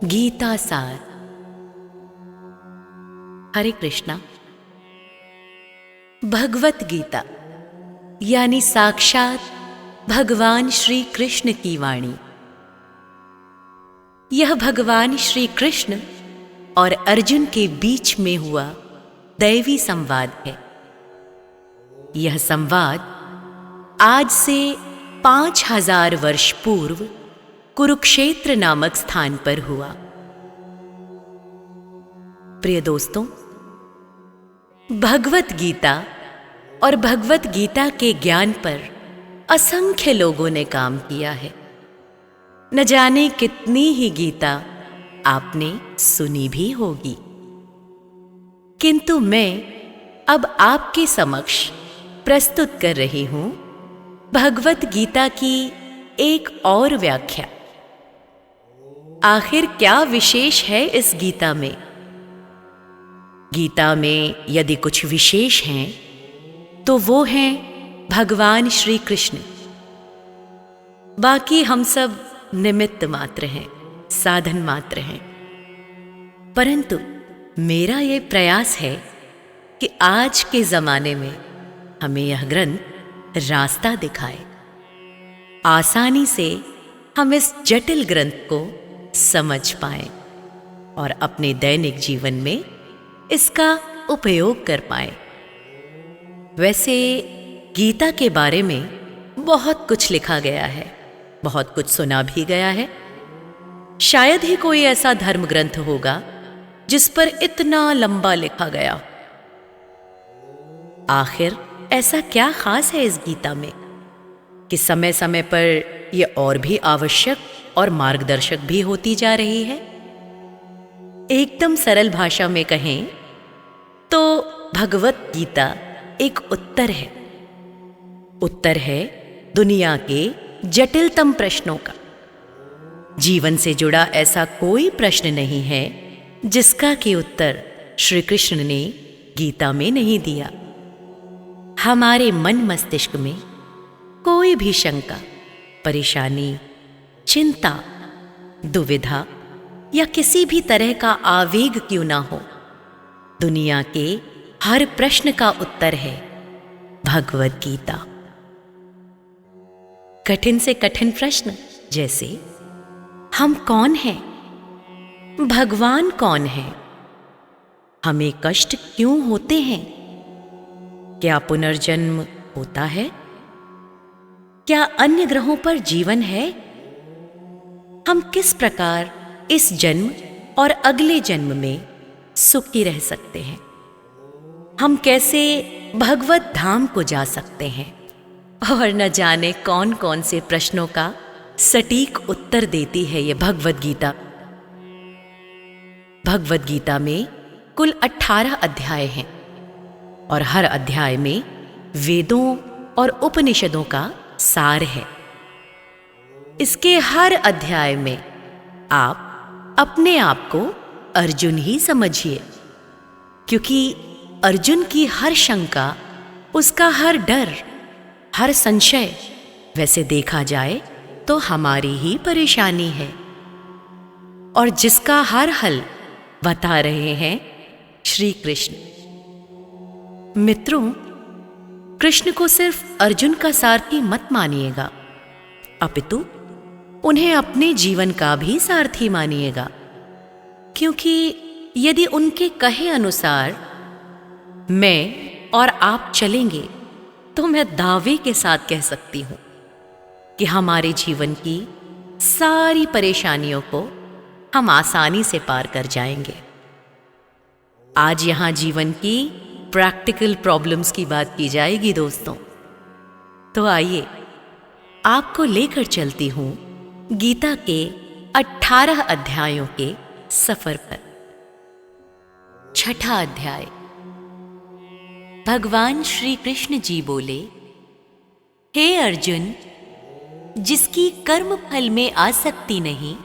गीता सार। हरे कृष्णा। भगवत गीता यानी साक्षात भगवान श्री कृष्ण की वाणी। यह भगवान श्री कृष्ण और अर्जुन के बीच में हुआ दैवी संवाद है। यह संवाद आज से 5000 वर्ष पूर्व कुरुक्षेत्र नामक स्थान पर हुआ। प्रिय दोस्तों, भगवत गीता और भगवत गीता के ज्ञान पर असंख्य लोगों ने काम किया है। न जाने कितनी ही गीता आपने सुनी भी होगी, किंतु मैं अब आपके समक्ष प्रस्तुत कर रही हूं भगवत गीता की एक और व्याख्या। आखिर क्या विशेष है इस गीता में? गीता में यदि कुछ विशेष हैं तो वो हैं भगवान श्री कृष्ण। बाकी हम सब निमित्त मात्र हैं, साधन मात्र हैं। परंतु मेरा ये प्रयास है कि आज के जमाने में हमें यह ग्रंथ रास्ता दिखाए, आसानी से हम इस जटिल ग्रंथ को समझ पाएं और अपने दैनिक जीवन में इसका उपयोग कर पाएं। वैसे गीता के बारे में बहुत कुछ लिखा गया है, बहुत कुछ सुना भी गया है। शायद ही कोई ऐसा धर्म ग्रंथ होगा जिस पर इतना लंबा लिखा गया। आखिर ऐसा क्या खास है इस गीता में कि समय समय पर यह और भी आवश्यक और मार्गदर्शक भी होती जा रही है? एकदम सरल भाषा में कहें तो भगवत गीता एक उत्तर है। उत्तर है दुनिया के जटिलतम प्रश्नों का। जीवन से जुड़ा ऐसा कोई प्रश्न नहीं है जिसका कि उत्तर श्री कृष्ण ने गीता में नहीं दिया। हमारे मन मस्तिष्क में कोई भी शंका, परेशानी, चिंता, दुविधा या किसी भी तरह का आवेग क्यों ना हो, दुनिया के हर प्रश्न का उत्तर है भगवत गीता। कठिन से कठिन प्रश्न जैसे हम कौन हैं, भगवान कौन है, हमें कष्ट क्यों होते हैं, क्या पुनर्जन्म होता है, क्या अन्य ग्रहों पर जीवन है, हम किस प्रकार इस जन्म और अगले जन्म में सुखी रह सकते हैं, हम कैसे भगवत धाम को जा सकते हैं, और न जाने कौन कौन से प्रश्नों का सटीक उत्तर देती है ये भगवत गीता। भगवत गीता में कुल 18 अध्याय हैं और हर अध्याय में वेदों और उपनिषदों का सार है। इसके हर अध्याय में आप अपने आप को अर्जुन ही समझिए, क्योंकि अर्जुन की हर शंका, उसका हर डर, हर संशय वैसे देखा जाए तो हमारी ही परेशानी है, और जिसका हर हल बता रहे हैं श्री कृष्ण। मित्रों, कृष्ण को सिर्फ अर्जुन का सारथी मत मानिएगा, अपितु उन्हें अपने जीवन का भी सारथी मानिएगा, क्योंकि यदि उनके कहे अनुसार मैं और आप चलेंगे तो मैं दावे के साथ कह सकती हूं कि हमारे जीवन की सारी परेशानियों को हम आसानी से पार कर जाएंगे। आज यहां जीवन की प्रैक्टिकल प्रॉब्लम्स की बात की जाएगी दोस्तों। तो आइए आपको लेकर चलती हूं गीता के 18 अध्यायों के सफर पर। छठा अध्याय। भगवान श्री कृष्ण जी बोले, हे अर्जुन, जिसकी कर्म फल में आसक्ति नहीं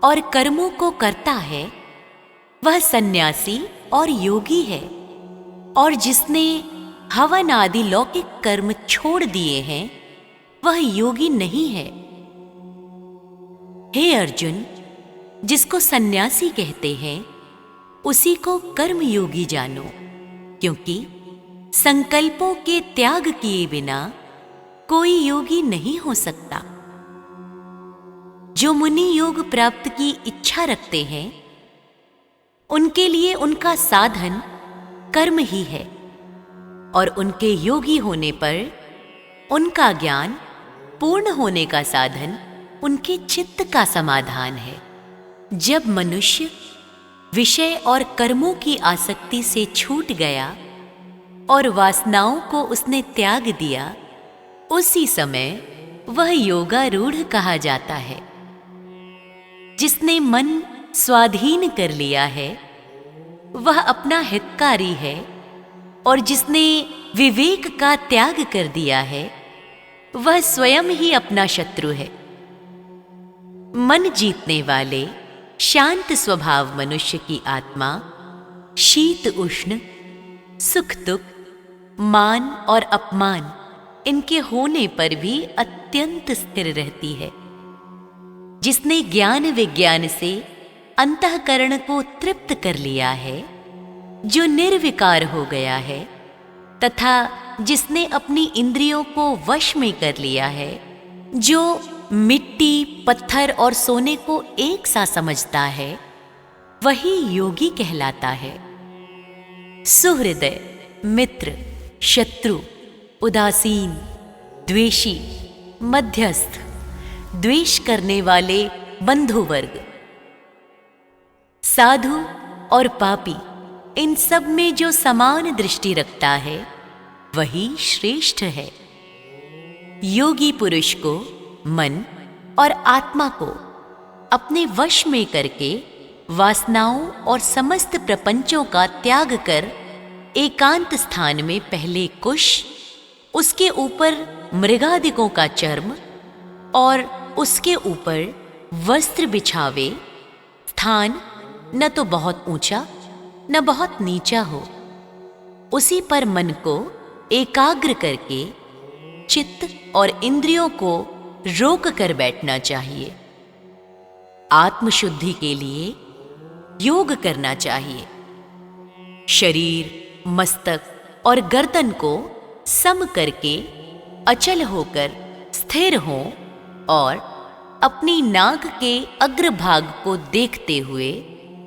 और कर्मों को करता है, वह सन्यासी और योगी है, और जिसने हवन आदि लौकिक कर्म छोड़ दिए हैं, वह योगी नहीं है। हे अर्जुन, जिसको सन्यासी कहते हैं, उसी को कर्मयोगी जानो, क्योंकि संकल्पों के त्याग किए बिना कोई योगी नहीं हो सकता। जो मुनि योग प्राप्त की इच्छा रखते हैं, उनके लिए उनका साधन कर्म ही है, और उनके योगी होने पर उनका ज्ञान पूर्ण होने का साधन उनके चित्त का समाधान है। जब मनुष्य विषय और कर्मों की आसक्ति से छूट गया और वासनाओं को उसने त्याग दिया, उसी समय वह योगारूढ़ कहा जाता है। जिसने मन स्वाधीन कर लिया है वह अपना हितकारी है, और जिसने विवेक का त्याग कर दिया है वह स्वयं ही अपना शत्रु है। मन जीतने वाले शांत स्वभाव मनुष्य की आत्मा शीत उष्ण, सुख दुख, मान और अपमान इनके होने पर भी अत्यंत स्थिर रहती है। जिसने ज्ञान विज्ञान से अंतःकरण को तृप्त कर लिया है, जो निर्विकार हो गया है, तथा जिसने अपनी इंद्रियों को वश में कर लिया है, जो मिट्टी, पत्थर और सोने को एक सा समझता है, वही योगी कहलाता है। सुहृदय, मित्र, शत्रु, उदासीन, द्वेषी, मध्यस्थ, द्वेष करने वाले बंधु वर्ग, साधु और पापी, इन सब में जो समान दृष्टि रखता है वही श्रेष्ठ है। योगी पुरुष को मन और आत्मा को अपने वश में करके वासनाओं और समस्त प्रपंचों का त्याग कर एकांत स्थान में पहले कुश, उसके ऊपर मृगादिकों का चर्म और उसके ऊपर वस्त्र बिछावे। स्थान न तो बहुत ऊंचा न बहुत नीचा हो, उसी पर मन को एकाग्र करके चित्त और इंद्रियों को रोक कर बैठना चाहिए। आत्मशुद्धि के लिए योग करना चाहिए। शरीर, मस्तक और गर्दन को सम करके अचल होकर स्थिर हों और अपनी नाक के अग्रभाग को देखते हुए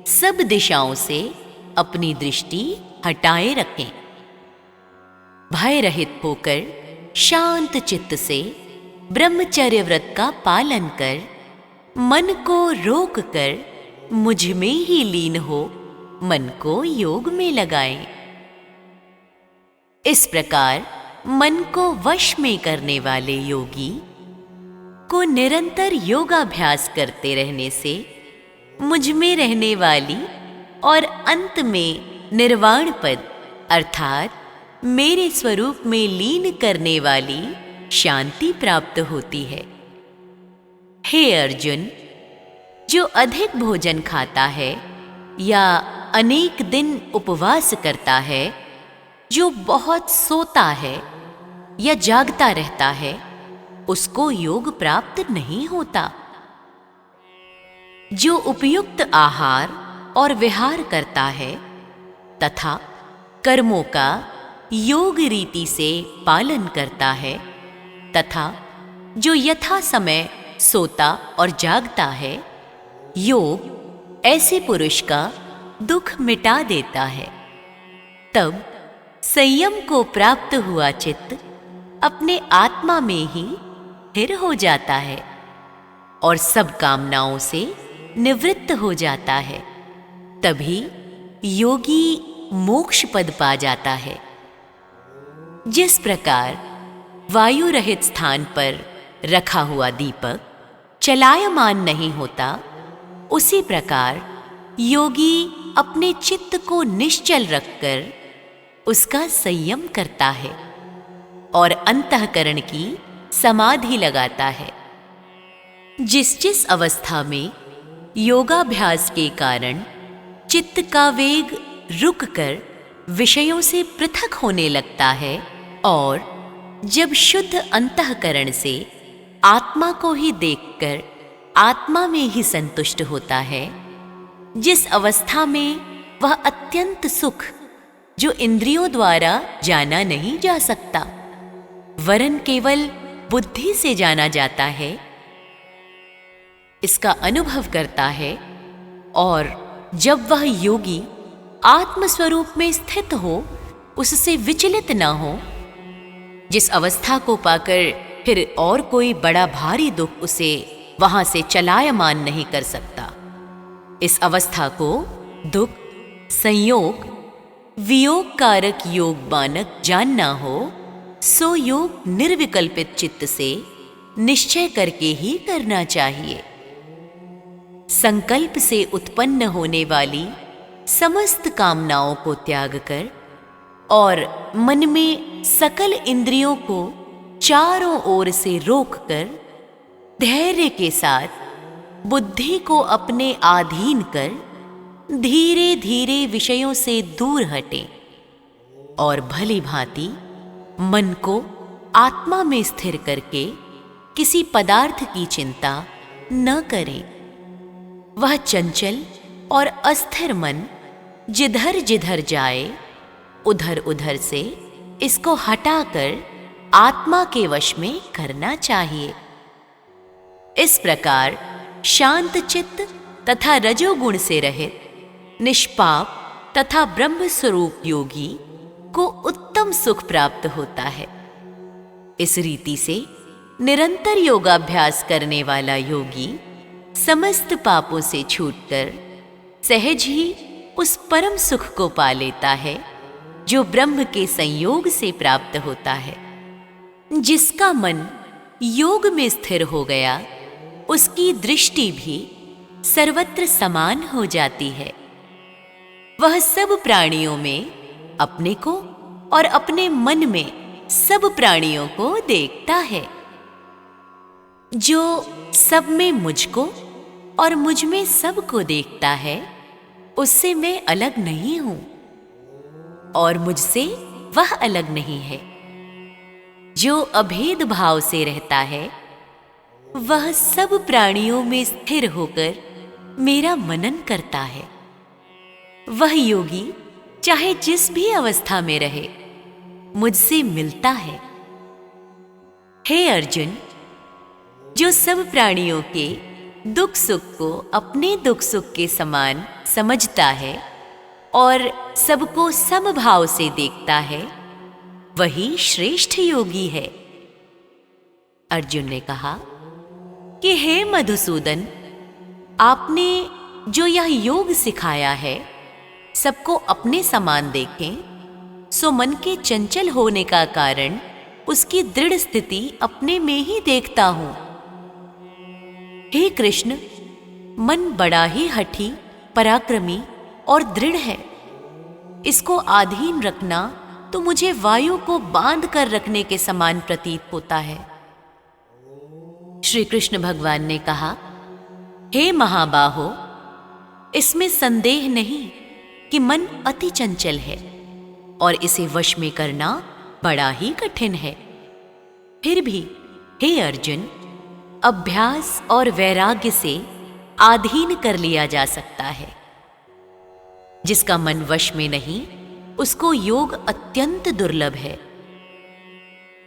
सब दिशाओं से अपनी दृष्टि हटाए रखें। भय रहित होकर शांत चित्त से ब्रह्मचर्य व्रत का पालन कर मन को रोक कर मुझ में ही लीन हो मन को योग में लगाएं। इस प्रकार मन को वश में करने वाले योगी को निरंतर योगाभ्यास करते रहने से मुझ में रहने वाली और अंत में निर्वाण पद अर्थात मेरे स्वरूप में लीन करने वाली शांति प्राप्त होती है। हे अर्जुन, जो अधिक भोजन खाता है या अनेक दिन उपवास करता है, जो बहुत सोता है या जागता रहता है, उसको योग प्राप्त नहीं होता। जो उपयुक्त आहार और विहार करता है तथा कर्मों का योग रीति से पालन करता है तथा जो यथा समय सोता और जागता है, योग ऐसे पुरुष का दुख मिटा देता है। तब संयम को प्राप्त हुआ चित्त अपने आत्मा में ही स्थिर हो जाता है और सब कामनाओं से निवृत्त हो जाता है। तभी योगी मोक्ष पद पा जाता है। जिस प्रकार वायु रहित स्थान पर रखा हुआ दीपक चलायमान नहीं होता, उसी प्रकार योगी अपने चित्त को निश्चल रखकर उसका संयम करता है और अंतःकरण की समाधि लगाता है। जिस जिस अवस्था में योगाभ्यास के कारण चित्त का वेग रुककर विषयों से पृथक होने लगता है और जब शुद्ध अंतःकरण से आत्मा को ही देखकर आत्मा में ही संतुष्ट होता है, जिस अवस्था में वह अत्यंत सुख जो इंद्रियों द्वारा जाना नहीं जा सकता, वरन केवल बुद्धि से जाना जाता है, इसका अनुभव करता है। और जब वह योगी आत्मस्वरूप में स्थित हो, उससे विचलित न हो, जिस अवस्था को पाकर फिर और कोई बड़ा भारी दुख उसे वहां से चलायमान नहीं कर सकता, इस अवस्था को दुख, संयोग, वियोग कारक योग मानक जानना हो, सो योग निर्विकल्पित चित्त से निश्चय करके ही करना चाहिए। संकल्प से उत्पन्न होने वाली समस्त कामनाओं को त्याग कर और मन में सकल इंद्रियों को चारों ओर से रोककर धैर्य के साथ बुद्धि को अपने अधीन कर धीरे धीरे विषयों से दूर हटें और भली भांति मन को आत्मा में स्थिर करके किसी पदार्थ की चिंता न करें। वह चंचल और अस्थिर मन जिधर जिधर जाए, उधर उधर से इसको हटाकर आत्मा के वश में करना चाहिए। इस प्रकार शांत चित्त तथा रजोगुण से रहित निष्पाप तथा ब्रह्म स्वरूप योगी को उत्तम सुख प्राप्त होता है। इस रीति से निरंतर योगाभ्यास करने वाला योगी समस्त पापों से छूटकर सहज ही उस परम सुख को पा लेता है जो ब्रह्म के संयोग से प्राप्त होता है। जिसका मन योग में स्थिर हो गया, उसकी दृष्टि भी सर्वत्र समान हो जाती है। वह सब प्राणियों में अपने को और अपने मन में सब प्राणियों को देखता है। जो सब में मुझको और मुझ में सबको देखता है, उससे मैं अलग नहीं हूं और मुझसे वह अलग नहीं है। जो अभेद भाव से रहता है, वह सब प्राणियों में स्थिर होकर मेरा मनन करता है। वह योगी चाहे जिस भी अवस्था में रहे, मुझसे मिलता है। हे अर्जुन, जो सब प्राणियों के दुख सुख को अपने दुख सुख के समान समझता है और सबको समभाव से देखता है, वही श्रेष्ठ योगी है। अर्जुन ने कहा कि हे मधुसूदन, आपने जो यह योग सिखाया है, सबको अपने समान देखें, सो मन के चंचल होने का कारण उसकी दृढ़ स्थिति अपने में ही देखता हूं। हे कृष्ण, मन बड़ा ही हठी, पराक्रमी और दृढ़ है। इसको आधीन रखना तो मुझे वायु को बांध कर रखने के समान प्रतीत होता है। श्री कृष्ण भगवान ने कहा, हे महाबाहो, इसमें संदेह नहीं कि मन अति चंचल है और इसे वश में करना बड़ा ही कठिन है। फिर भी हे अर्जुन, अभ्यास और वैराग्य से आधीन कर लिया जा सकता है। जिसका मन वश में नहीं, उसको योग अत्यंत दुर्लभ है।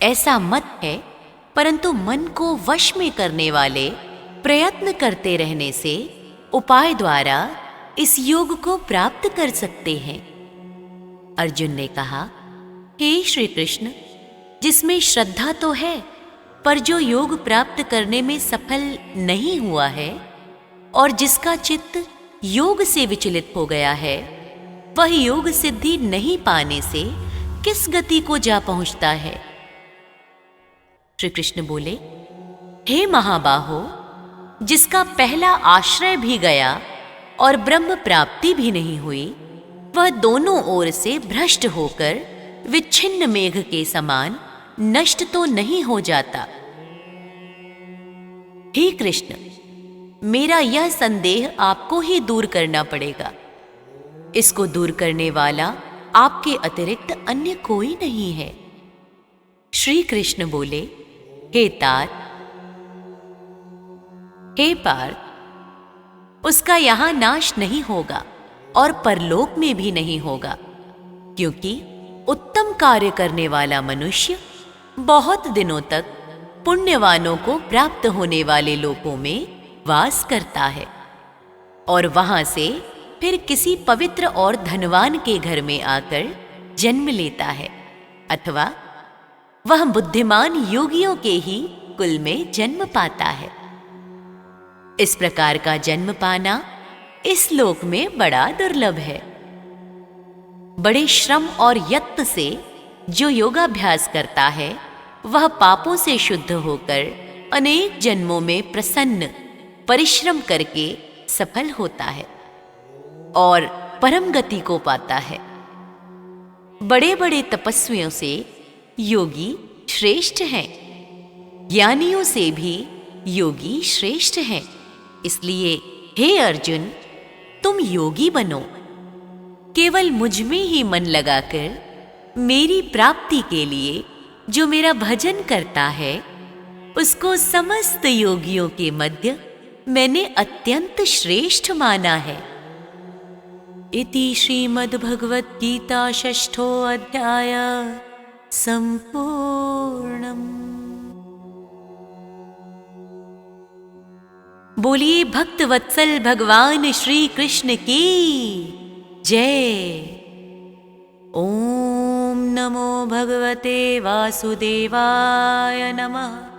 ऐसा मत है, परंतु मन को वश में करने वाले प्रयत्न करते रहने से उपाय द्वारा इस योग को प्राप्त कर सकते हैं। अर्जुन ने कहा, हे श्री कृष्ण, जिसमें श्रद्धा तो है, पर जो योग प्राप्त करने में सफल नहीं हुआ है और जिसका चित्त योग से विचलित हो गया है, वह योग सिद्धि नहीं पाने से किस गति को जा पहुंचता है। श्री कृष्ण बोले, हे महाबाहो, जिसका पहला आश्रय भी गया और ब्रह्म प्राप्ति भी नहीं हुई, वह दोनों ओर से भ्रष्ट होकर विच्छिन्न मेघ के समान नष्ट तो नहीं हो जाता। हे कृष्ण, मेरा यह संदेह आपको ही दूर करना पड़ेगा। इसको दूर करने वाला आपके अतिरिक्त अन्य कोई नहीं है। श्री कृष्ण बोले, हे तात, हे पार्थ, उसका यहां नाश नहीं होगा और परलोक में भी नहीं होगा, क्योंकि उत्तम कार्य करने वाला मनुष्य बहुत दिनों तक पुण्यवानों को प्राप्त होने वाले लोकों में वास करता है और वहां से फिर किसी पवित्र और धनवान के घर में आकर जन्म लेता है, अथवा वह बुद्धिमान योगियों के ही कुल में जन्म पाता है। इस प्रकार का जन्म पाना इस लोक में बड़ा दुर्लभ है। बड़े श्रम और यत्न से जो योगाभ्यास करता है वह पापों से शुद्ध होकर अनेक जन्मों में प्रसन्न परिश्रम करके सफल होता है और परम गति को पाता है। बड़े बड़े तपस्वियों से योगी श्रेष्ठ हैं, ज्ञानियों से भी योगी श्रेष्ठ हैं। इसलिए हे अर्जुन, तुम योगी बनो। केवल मुझ में ही मन लगाकर मेरी प्राप्ति के लिए जो मेरा भजन करता है उसको समस्त योगियों के मध्य मैंने अत्यंत श्रेष्ठ माना है। इति श्रीमद्भगवत गीता षष्ठो अध्याय संपूर्णम्। बोलिए भक्त वत्सल भगवान श्री कृष्ण की जय। ओम नमो भगवते वासुदेवाय नमः।